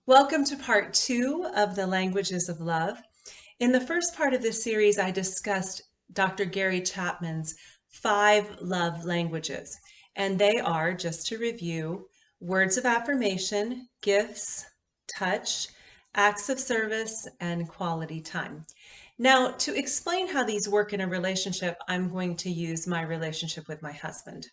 Welcome to part 2 of the Languages of Love. In the first part of this series, I discussed Dr. Gary Chapman's 5 love languages, and they are, just to review, words of affirmation, gifts, touch, acts of service, and quality time. Now, to explain how these work in a relationship, I'm going to use my relationship with my husband.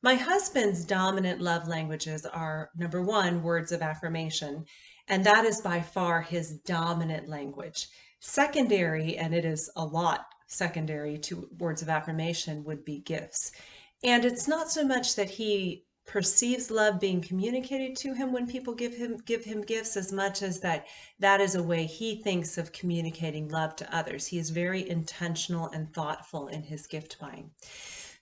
My husband's dominant love languages are number one, words of affirmation, and that is by far his dominant language. Secondary, and it is a lot secondary to words of affirmation, would be gifts. And it's not so much that he perceives love being communicated to him when people give him gifts as much as that is a way he thinks of communicating love to others. He is very intentional and thoughtful in his gift buying.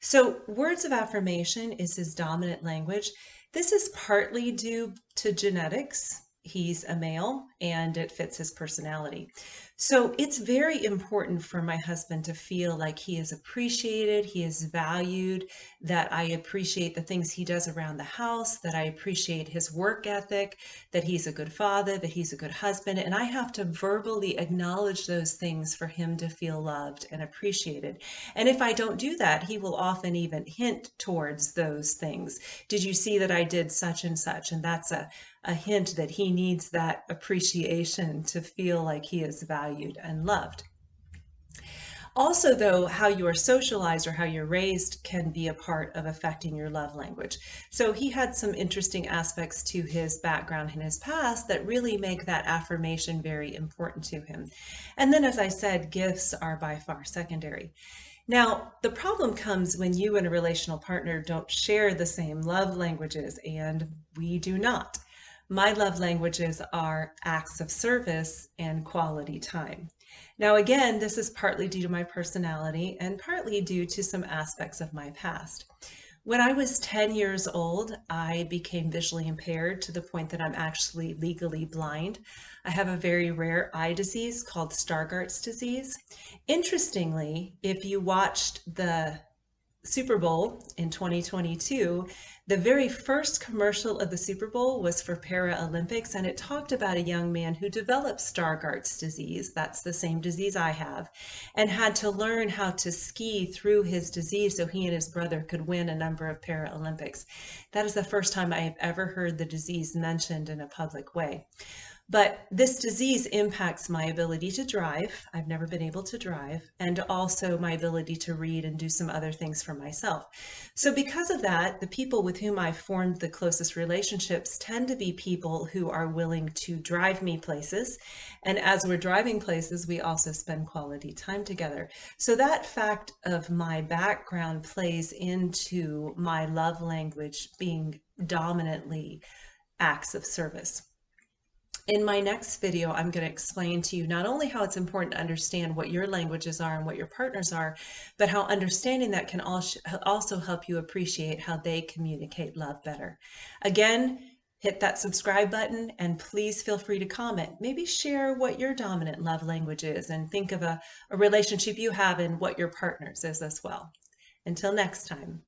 So, words of affirmation is his dominant language. This is partly due to genetics. He's a male and it fits his personality. So, it's very important for my husband to feel like he is appreciated, he is valued, that I appreciate the things he does around the house, that I appreciate his work ethic, that he's a good father, that he's a good husband. And I have to verbally acknowledge those things for him to feel loved and appreciated. And if I don't do that, he will often even hint towards those things. Did you see that I did such and such? And that's a hint that he needs that appreciation to feel like he is valued and loved. Also, though, how you are socialized or how you're raised can be a part of affecting your love language. So he had some interesting aspects to his background in his past that really make that affirmation very important to him. And then, as I said, gifts are by far secondary. Now, the problem comes when you and a relational partner don't share the same love languages, and we do not. My love languages are acts of service and quality time. Now, again, this is partly due to my personality and partly due to some aspects of my past. When I was 10 years old, I became visually impaired to the point that I'm actually legally blind. I have a very rare eye disease called Stargardt's disease. Interestingly, if you watched the Super Bowl in 2022, the very first commercial of the Super Bowl was for Paralympics, and it talked about a young man who developed Stargardt's disease. That's the same disease I have, and had to learn how to ski through his disease so he and his brother could win a number of Paralympics. That is the first time I have ever heard the disease mentioned in a public way. But this disease impacts my ability to drive. I've never been able to drive, and also my ability to read and do some other things for myself. So, because of that, the people with whom I've formed the closest relationships tend to be people who are willing to drive me places. And as we're driving places, we also spend quality time together. So, that fact of my background plays into my love language being dominantly acts of service. In my next video, I'm going to explain to you not only how it's important to understand what your languages are and what your partners are, but how understanding that can also help you appreciate how they communicate love better. Again, hit that subscribe button and please feel free to comment. Maybe share what your dominant love language is and think of a relationship you have and what your partner's is as well. Until next time.